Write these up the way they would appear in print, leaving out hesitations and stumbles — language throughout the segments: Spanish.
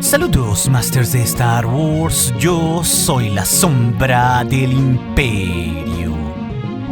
Saludos, Masters de Star Wars. Yo soy la sombra del Imperio.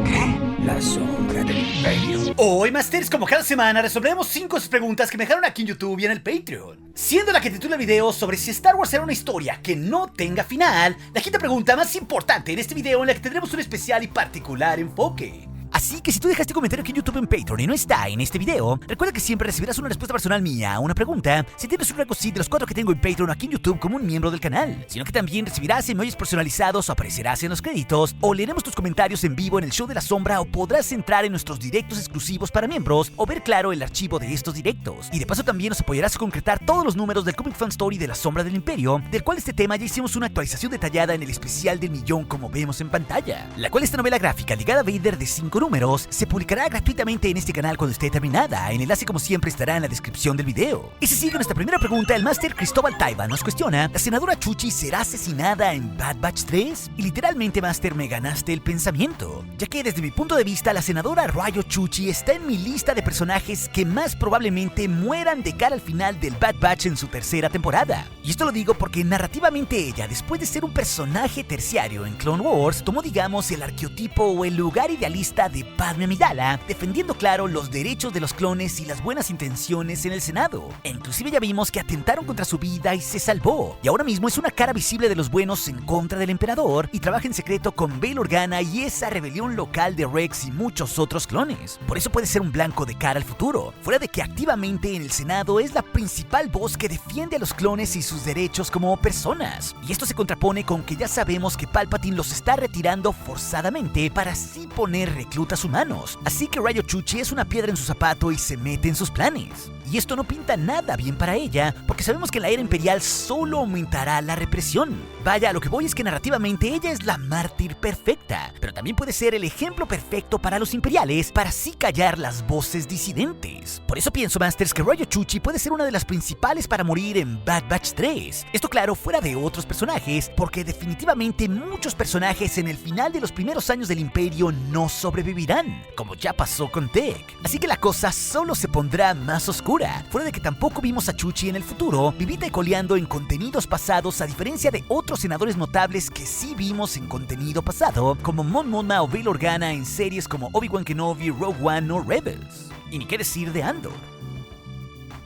¿Qué? La sombra del Imperio. Hoy, Masters, como cada semana, resolveremos 5 preguntas que me dejaron aquí en YouTube y en el Patreon. Siendo la que titula el video sobre si Star Wars era una historia que no tenga final, la quinta pregunta más importante en este video en la que tendremos un especial y particular enfoque. Así que si tú dejaste comentario aquí en YouTube en Patreon y no está en este video, recuerda que siempre recibirás una respuesta personal mía a una pregunta si tienes un rango sí de los 4 que tengo en Patreon aquí en YouTube como un miembro del canal, sino que también recibirás emojis personalizados o aparecerás en los créditos, o leeremos tus comentarios en vivo en el show de la sombra, o podrás entrar en nuestros directos exclusivos para miembros o ver claro el archivo de estos directos. Y de paso también nos apoyarás a concretar todos los números del Comic Fan Story de la Sombra del Imperio, del cual este tema ya hicimos una actualización detallada en el especial del millón como vemos en pantalla, la cual esta novela gráfica ligada a Vader de 5 números se publicará gratuitamente en este canal cuando esté terminada. El enlace como siempre estará en la descripción del video. Y si sigue nuestra primera pregunta, el Master Cristóbal Taiba nos cuestiona: ¿la senadora Chuchi será asesinada en Bad Batch 3? Y literalmente, Master, me ganaste el pensamiento, ya que desde mi punto de vista la senadora Ryo Chuchi está en mi lista de personajes que más probablemente mueran de cara al final del Bad Batch en su tercera temporada. Y esto lo digo porque narrativamente ella, después de ser un personaje terciario en Clone Wars, tomó, digamos, el arqueotipo o el lugar idealista de Padme Amidala, defendiendo claro los derechos de los clones y las buenas intenciones en el Senado. E inclusive ya vimos que atentaron contra su vida y se salvó. Y ahora mismo es una cara visible de los buenos en contra del emperador y trabaja en secreto con Bail Organa y esa rebelión local de Rex y muchos otros clones. Por eso puede ser un blanco de cara al futuro, fuera de que activamente en el Senado es la principal voz que defiende a los clones y sus derechos como personas. Y esto se contrapone con que ya sabemos que Palpatine los está retirando forzadamente para así poner reclutas humanos. Así que Ryo Chuchi es una piedra en su zapato y se mete en sus planes. Y esto no pinta nada bien para ella, porque sabemos que en la era imperial solo aumentará la represión. Vaya, a lo que voy es que narrativamente ella es la mártir perfecta, pero también puede ser el ejemplo perfecto para los imperiales para así callar las voces disidentes. Por eso pienso, Masters, que Ryo Chuchi puede ser una de las principales para morir en Bad Batch 3. Esto claro, fuera de otros personajes, porque definitivamente muchos personajes en el final de los primeros años del Imperio no sobrevivirán, como ya pasó con Tech. Así que la cosa solo se pondrá más oscura, fuera de que tampoco vimos a Chuchi en el futuro vivita y coleando en contenidos pasados, a diferencia de otros senadores notables que sí vimos en contenido pasado, como Mon Mothma o Bail Organa en series como Obi-Wan Kenobi, Rogue One o Rebels. Y ni qué decir de Andor.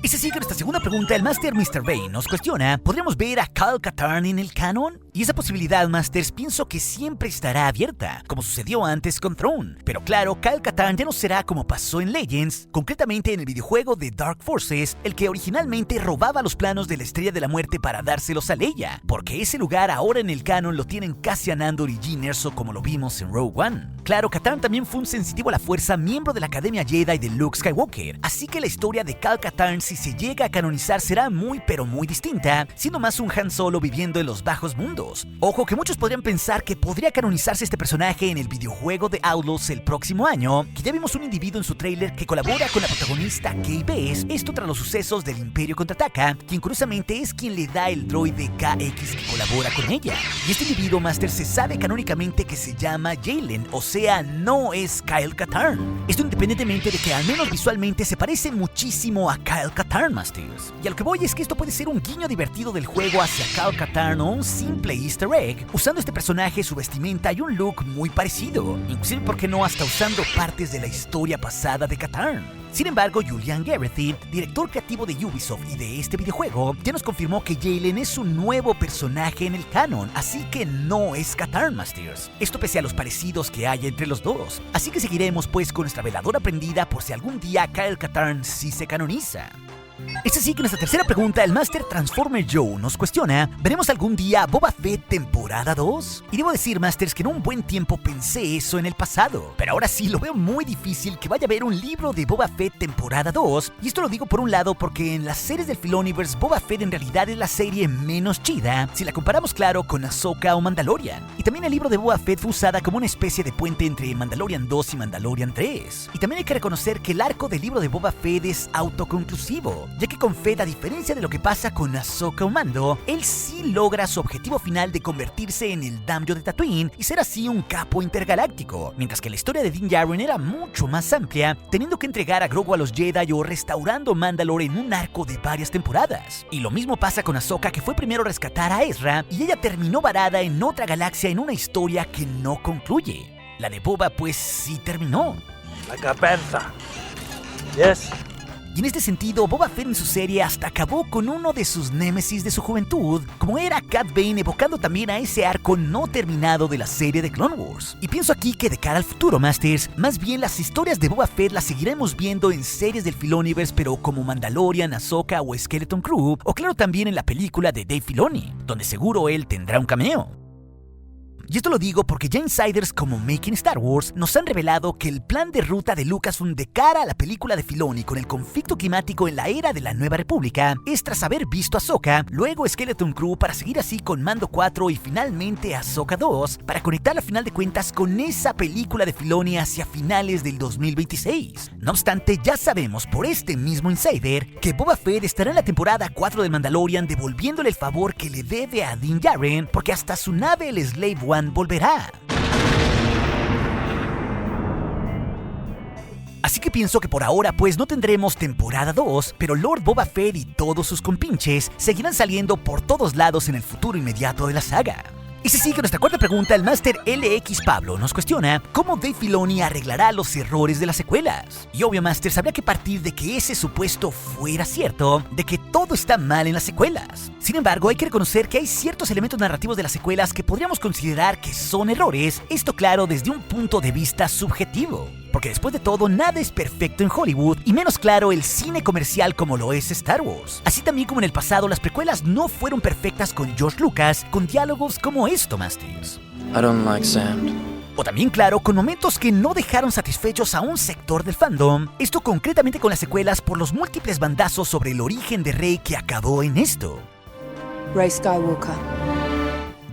Y se sigue nuestra segunda pregunta, el Master Mr. Bane nos cuestiona: ¿podríamos ver a Kyle Katarn en el canon? Y esa posibilidad, Masters, pienso que siempre estará abierta, como sucedió antes con Throne. Pero claro, Kyle Katarn ya no será como pasó en Legends, concretamente en el videojuego de Dark Forces, el que originalmente robaba los planos de la Estrella de la Muerte para dárselos a Leia, porque ese lugar ahora en el canon lo tienen Cassian Andor y Jyn Erso, como lo vimos en Rogue One. Claro, Katarn también fue un sensitivo a la fuerza, miembro de la Academia Jedi de Luke Skywalker, así que la historia de Kyle Katarn, si se llega a canonizar, será muy pero muy distinta, siendo más un Han Solo viviendo en los bajos mundos. Ojo que muchos podrían pensar que podría canonizarse este personaje en el videojuego de Outlaws el próximo año, que ya vimos un individuo en su tráiler que colabora con la protagonista Kay Bess, esto tras los sucesos del Imperio Contraataca, quien curiosamente es quien le da el droide KX que colabora con ella. Y este individuo, Master, se sabe canónicamente que se llama Jaylen, o sea, no es Kyle Katarn. Esto independientemente de que al menos visualmente se parece muchísimo a Kyle Katarn, Masters. Y a lo que voy es que esto puede ser un guiño divertido del juego hacia Kyle Katarn o un simple easter egg, usando este personaje, su vestimenta y un look muy parecido, inclusive, ¿por qué no?, hasta usando partes de la historia pasada de Katarn. Sin embargo, Julian Garrethy, director creativo de Ubisoft y de este videojuego, ya nos confirmó que Jaylen es un nuevo personaje en el canon, así que no es Katarn, Masters. Esto pese a los parecidos que hay entre los dos. Así que seguiremos pues con nuestra veladora prendida por si algún día Kyle Katarn sí se canoniza. Es así que nuestra tercera pregunta, el Master Transformer Joe nos cuestiona: ¿veremos algún día Boba Fett temporada 2? Y debo decir, Masters, que en un buen tiempo pensé eso en el pasado, pero ahora sí lo veo muy difícil que vaya a haber un libro de Boba Fett temporada 2, y esto lo digo por un lado porque en las series del Filoniverse Boba Fett en realidad es la serie menos chida si la comparamos, claro, con Ahsoka o Mandalorian, y también el libro de Boba Fett fue usada como una especie de puente entre Mandalorian 2 y Mandalorian 3, y también hay que reconocer que el arco del libro de Boba Fett es autoconclusivo, ya que con Fett, a diferencia de lo que pasa con Ahsoka o Mando, él sí logra su objetivo final de convertirse en el Daimyo de Tatooine y ser así un capo intergaláctico, mientras que la historia de Din Djarin era mucho más amplia, teniendo que entregar a Grogu a los Jedi o restaurando Mandalore en un arco de varias temporadas. Y lo mismo pasa con Ahsoka, que fue primero a rescatar a Ezra y ella terminó varada en otra galaxia en una historia que no concluye. La de Boba pues sí terminó. Like a panther. Yes. Y en este sentido, Boba Fett en su serie hasta acabó con uno de sus némesis de su juventud, como era Cad Bane, evocando también a ese arco no terminado de la serie de Clone Wars. Y pienso aquí que de cara al futuro, Masters, más bien las historias de Boba Fett las seguiremos viendo en series del Filoniverse, pero como Mandalorian, Ahsoka o Skeleton Crew, o claro también en la película de Dave Filoni, donde seguro él tendrá un cameo. Y esto lo digo porque ya insiders como Making Star Wars nos han revelado que el plan de ruta de Lucasfilm de cara a la película de Filoni con el conflicto climático en la era de la Nueva República es tras haber visto Ahsoka, luego Skeleton Crew para seguir así con Mando 4 y finalmente Ahsoka 2 para conectar a final de cuentas con esa película de Filoni hacia finales del 2026. No obstante, ya sabemos por este mismo insider que Boba Fett estará en la temporada 4 de Mandalorian devolviéndole el favor que le debe a Din Djarin porque hasta su nave el Slave One volverá. Así que pienso que por ahora pues no tendremos temporada 2, pero Lord Boba Fett y todos sus compinches seguirán saliendo por todos lados en el futuro inmediato de la saga. Y si sigue nuestra cuarta pregunta, el Master LX Pablo nos cuestiona cómo Dave Filoni arreglará los errores de las secuelas. Y obvio, Masters, habría que partir de que ese supuesto fuera cierto, de que todo está mal en las secuelas. Sin embargo, hay que reconocer que hay ciertos elementos narrativos de las secuelas que podríamos considerar que son errores, esto claro desde un punto de vista subjetivo. Porque después de todo, nada es perfecto en Hollywood, y menos claro el cine comercial como lo es Star Wars. Así también como en el pasado, las precuelas no fueron perfectas con George Lucas, con diálogos como esto, Masters. I don't like sand. O también, claro, con momentos que no dejaron satisfechos a un sector del fandom. Esto concretamente con las secuelas por los múltiples bandazos sobre el origen de Rey que acabó en esto. Rey Skywalker.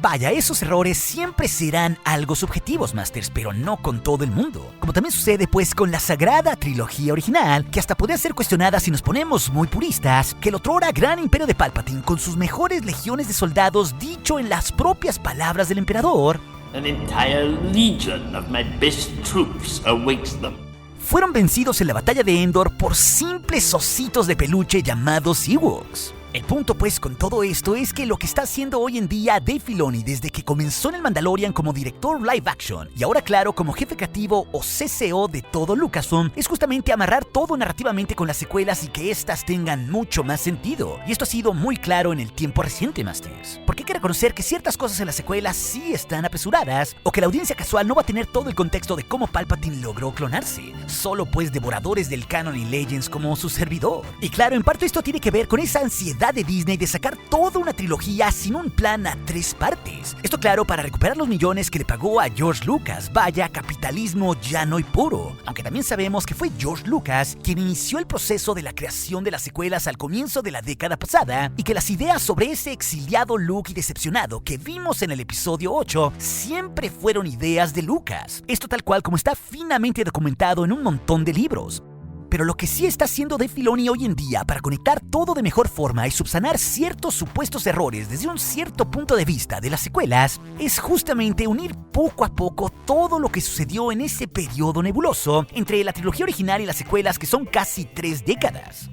Vaya, esos errores siempre serán algo subjetivos, Masters, pero no con todo el mundo. Como también sucede pues con la sagrada trilogía original, que hasta podría ser cuestionada si nos ponemos muy puristas, que el otrora gran imperio de Palpatine con sus mejores legiones de soldados, dicho en las propias palabras del emperador, An entire legion of my best troops awaits them. Fueron vencidos en la batalla de Endor por simples ositos de peluche llamados Ewoks. El punto pues con todo esto es que lo que está haciendo hoy en día Dave Filoni desde que comenzó en el Mandalorian como director live action y ahora claro como jefe creativo o CCO de todo Lucasfilm es justamente amarrar todo narrativamente con las secuelas y que éstas tengan mucho más sentido. Y esto ha sido muy claro en el tiempo reciente, Masters. Porque hay que reconocer que ciertas cosas en las secuelas sí están apresuradas o que la audiencia casual no va a tener todo el contexto de cómo Palpatine logró clonarse. Solo pues devoradores del canon y Legends como su servidor. Y claro, en parte esto tiene que ver con esa ansiedad de Disney de sacar toda una trilogía sin un plan a 3 partes. Esto claro para recuperar los millones que le pagó a George Lucas. Vaya, capitalismo llano y puro. Aunque también sabemos que fue George Lucas quien inició el proceso de la creación de las secuelas al comienzo de la década pasada y que las ideas sobre ese exiliado Luke y decepcionado que vimos en el episodio 8 siempre fueron ideas de Lucas. Esto tal cual como está finamente documentado en un montón de libros. Pero lo que sí está haciendo Dave Filoni hoy en día para conectar todo de mejor forma y subsanar ciertos supuestos errores desde un cierto punto de vista de las secuelas es justamente unir poco a poco todo lo que sucedió en ese periodo nebuloso entre la trilogía original y las secuelas que son casi 3 décadas.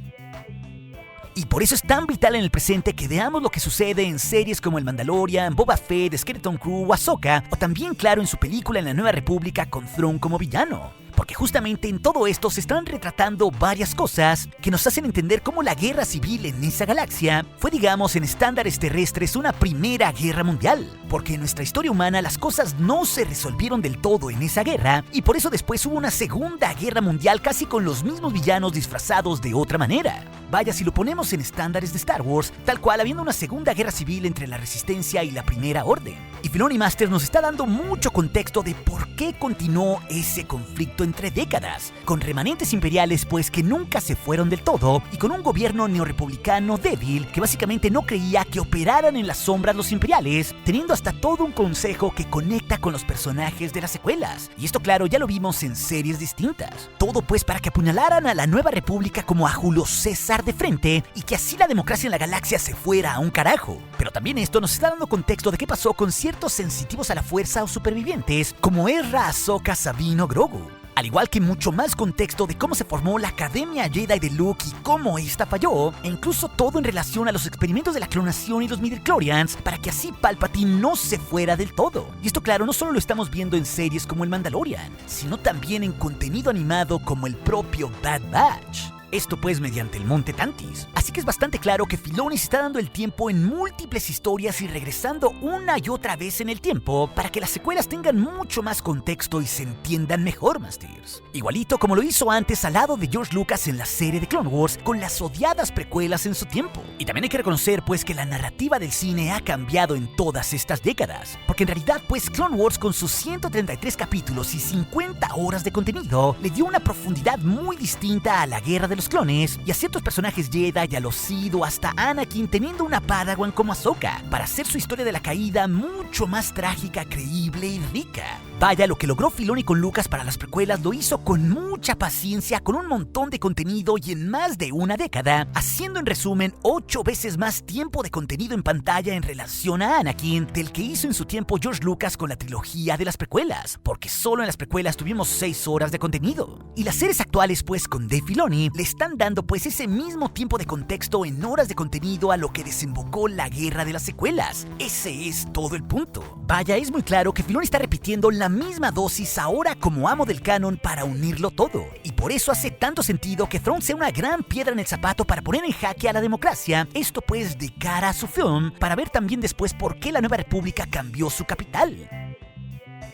Y por eso es tan vital en el presente que veamos lo que sucede en series como El Mandalorian, Boba Fett, Skeleton Crew o Ahsoka, o también claro en su película en la Nueva República con Thrawn como villano. Porque justamente en todo esto se están retratando varias cosas que nos hacen entender cómo la guerra civil en esa galaxia fue, digamos, en estándares terrestres una primera guerra mundial. Porque en nuestra historia humana las cosas no se resolvieron del todo en esa guerra y por eso después hubo una segunda guerra mundial casi con los mismos villanos disfrazados de otra manera. Vaya, si lo ponemos en estándares de Star Wars, tal cual habiendo una segunda guerra civil entre la Resistencia y la Primera Orden. Y Filoni Masters nos está dando mucho contexto de por qué continuó ese conflicto entre décadas, con remanentes imperiales pues que nunca se fueron del todo y con un gobierno neorrepublicano débil que básicamente no creía que operaran en las sombras los imperiales, teniendo hasta todo un consejo que conecta con los personajes de las secuelas. Y esto claro ya lo vimos en series distintas. Todo pues para que apuñalaran a la Nueva República como a Julio César de frente y que así la democracia en la galaxia se fuera a un carajo. Pero también esto nos está dando contexto de qué pasó con ciertos sensitivos a la fuerza o supervivientes como Ezra, Ahsoka, Sabine o Grogu. Al igual que mucho más contexto de cómo se formó la Academia Jedi de Luke y cómo esta falló, e incluso todo en relación a los experimentos de la clonación y los midichlorians para que así Palpatine no se fuera del todo. Y esto claro, no solo lo estamos viendo en series como el Mandalorian, sino también en contenido animado como el propio Bad Batch. Esto pues mediante el Monte Tantis. Así que es bastante claro que Filoni se está dando el tiempo en múltiples historias y regresando una y otra vez en el tiempo para que las secuelas tengan mucho más contexto y se entiendan mejor, Masters. Igualito como lo hizo antes al lado de George Lucas en la serie de Clone Wars con las odiadas precuelas en su tiempo. Y también hay que reconocer pues que la narrativa del cine ha cambiado en todas estas décadas, porque en realidad pues Clone Wars con sus 133 capítulos y 50 horas de contenido le dio una profundidad muy distinta a la Guerra de los Clones y a ciertos personajes Jedi y a los Sith o hasta Anakin teniendo una Padawan como Ahsoka para hacer su historia de la caída mucho más trágica, creíble y rica. Vaya, lo que logró Filoni con Lucas para las precuelas lo hizo con mucha paciencia, con un montón de contenido y en más de una década, haciendo en resumen 8 veces más tiempo de contenido en pantalla en relación a Anakin del que hizo en su tiempo George Lucas con la trilogía de las precuelas, porque solo en las precuelas tuvimos 6 horas de contenido. Y las series actuales pues con Dave Filoni le están dando pues ese mismo tiempo de contexto en horas de contenido a lo que desembocó la guerra de las secuelas. Ese es todo el punto. Vaya, es muy claro que Filoni está repitiendo la misma dosis ahora como amo del canon para unirlo todo. Y por eso hace tanto sentido que Thrawn sea una gran piedra en el zapato para poner en jaque a la democracia, esto pues de cara a su film, para ver también después por qué la Nueva República cambió su capital.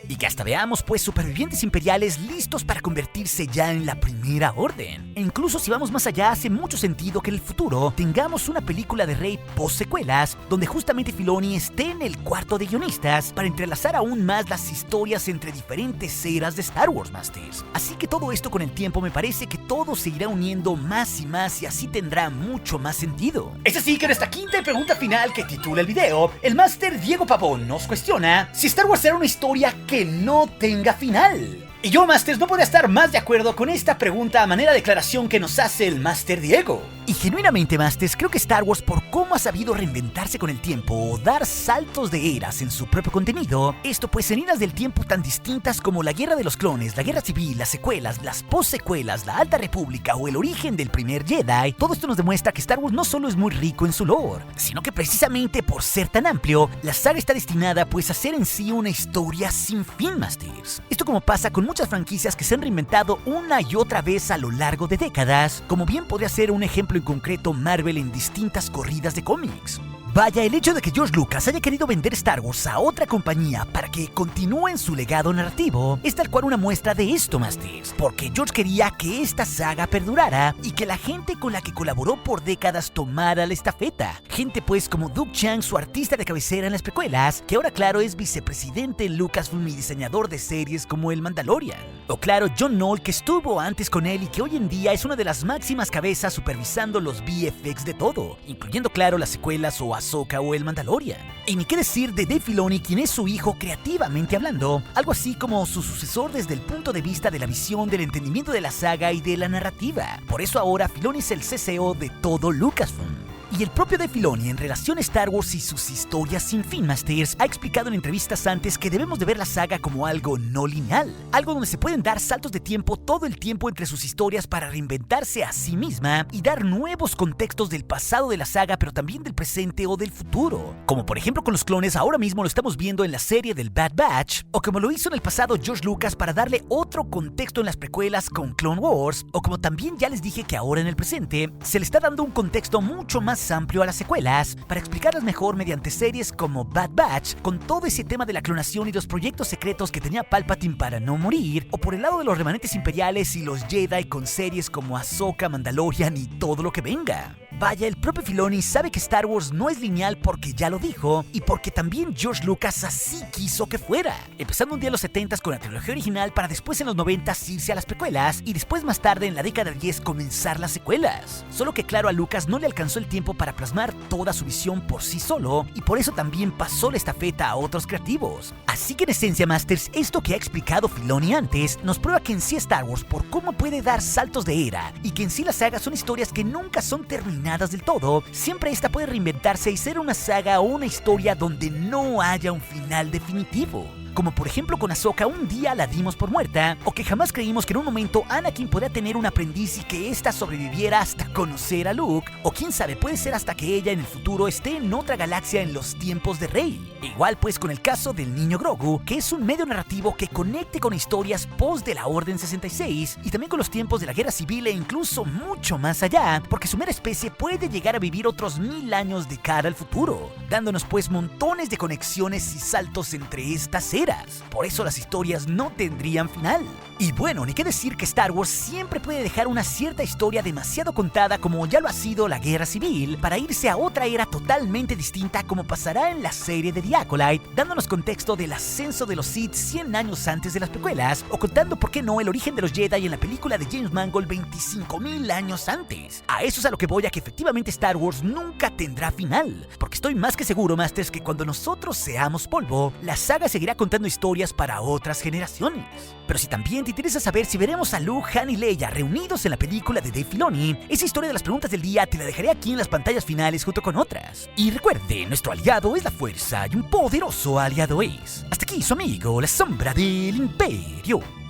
Y que hasta veamos pues supervivientes imperiales listos para convertirse ya en la Primera Orden. E incluso si vamos más allá, hace mucho sentido que en el futuro tengamos una película de Rey post-secuelas donde justamente Filoni esté en el cuarto de guionistas para entrelazar aún más las historias entre diferentes eras de Star Wars, Masters. Así que todo esto con el tiempo me parece que todo se irá uniendo más y así tendrá mucho más sentido. Es así que en esta quinta y pregunta final que titula el video, el Máster Diego Pavón nos cuestiona si Star Wars será una historia que no tenga final. Y yo, Masters, no podría estar más de acuerdo con esta pregunta a manera de declaración que nos hace el Máster Diego. Y genuinamente, Masters, creo que Star Wars, por cómo ha sabido reinventarse con el tiempo o dar saltos de eras en su propio contenido, esto pues en eras del tiempo tan distintas como la Guerra de los Clones, la Guerra Civil, las secuelas, las post-secuelas, la Alta República o el origen del primer Jedi, todo esto nos demuestra que Star Wars no solo es muy rico en su lore, sino que precisamente por ser tan amplio, la saga está destinada pues a ser en sí una historia sin fin, Masters. Esto como pasa con muchas franquicias que se han reinventado una y otra vez a lo largo de décadas, como bien podría ser un ejemplo en concreto Marvel en distintas corridas de cómics. Vaya, el hecho de que George Lucas haya querido vender Star Wars a otra compañía para que continúen su legado narrativo es tal cual una muestra de esto, Masters, porque George quería que esta saga perdurara y que la gente con la que colaboró por décadas tomara la estafeta. Gente pues como Doug Chiang, su artista de cabecera en las precuelas, que ahora claro es vicepresidente en Lucasfilm y diseñador de series como el Mandalorian. O claro, John Knoll, que estuvo antes con él y que hoy en día es una de las máximas cabezas supervisando los VFX de todo, incluyendo claro las secuelas o Ahsoka o el Mandalorian. Y ni qué decir de Dave Filoni, quien es su hijo creativamente hablando, algo así como su sucesor desde el punto de vista de la visión, del entendimiento de la saga y de la narrativa. Por eso ahora Filoni es el CCO de todo Lucasfilm. Y el propio Dave Filoni en relación a Star Wars y sus historias sin fin, Masters, ha explicado en entrevistas antes que debemos de ver la saga como algo no lineal, algo donde se pueden dar saltos de tiempo todo el tiempo entre sus historias para reinventarse a sí misma y dar nuevos contextos del pasado de la saga, pero también del presente o del futuro. Como por ejemplo con los clones, ahora mismo lo estamos viendo en la serie del Bad Batch, o como lo hizo en el pasado George Lucas para darle otro contexto en las precuelas con Clone Wars, o como también ya les dije que ahora en el presente se le está dando un contexto mucho más amplio a las secuelas para explicarlas mejor mediante series como Bad Batch, con todo ese tema de la clonación y los proyectos secretos que tenía Palpatine para no morir, o por el lado de los remanentes imperiales y los Jedi con series como Ahsoka, Mandalorian y todo lo que venga. Vaya, el propio Filoni sabe que Star Wars no es lineal porque ya lo dijo y porque también George Lucas así quiso que fuera. Empezando un día en los 70s con la trilogía original para después en los 90s irse a las precuelas y después más tarde en la década del 10 comenzar las secuelas. Solo que claro, a Lucas no le alcanzó el tiempo para plasmar toda su visión por sí solo y por eso también pasó la estafeta a otros creativos. Así que en esencia, Masters, esto que ha explicado Filoni antes nos prueba que en sí Star Wars por cómo puede dar saltos de era y que en sí las sagas son historias que nunca son terminadas del todo, siempre esta puede reinventarse y ser una saga o una historia donde no haya un final definitivo. Como por ejemplo con Ahsoka un día la dimos por muerta, o que jamás creímos que en un momento Anakin podría tener un aprendiz y que ésta sobreviviera hasta conocer a Luke, o quién sabe, puede ser hasta que ella en el futuro esté en otra galaxia en los tiempos de Rey. Igual pues con el caso del niño Grogu, que es un medio narrativo que conecte con historias post de la Orden 66 y también con los tiempos de la Guerra Civil e incluso mucho más allá, porque su mera especie puede llegar a vivir otros 1000 años de cara al futuro, dándonos pues montones de conexiones y saltos entre estas eras. Por eso las historias no tendrían final. Y bueno, ni qué decir que Star Wars siempre puede dejar una cierta historia demasiado contada como ya lo ha sido la Guerra Civil, para irse a otra era totalmente distinta como pasará en la serie de The Acolyte, dándonos contexto del ascenso de los Sith 100 años antes de las precuelas, o contando por qué no el origen de los Jedi en la película de James Mangold 25,000 años antes. A eso es a lo que voy, a que efectivamente Star Wars nunca tendrá final, porque estoy más que seguro, Masters, que cuando nosotros seamos polvo, la saga seguirá contando historias para otras generaciones. Pero si también te interesa saber si veremos a Luke, Han y Leia reunidos en la película de Dave Filoni, esa historia de las preguntas del día te la dejaré aquí en las pantallas finales junto con otras. Y recuerde, nuestro aliado es la fuerza y un poderoso aliado es. Hasta aquí su amigo, la sombra del imperio.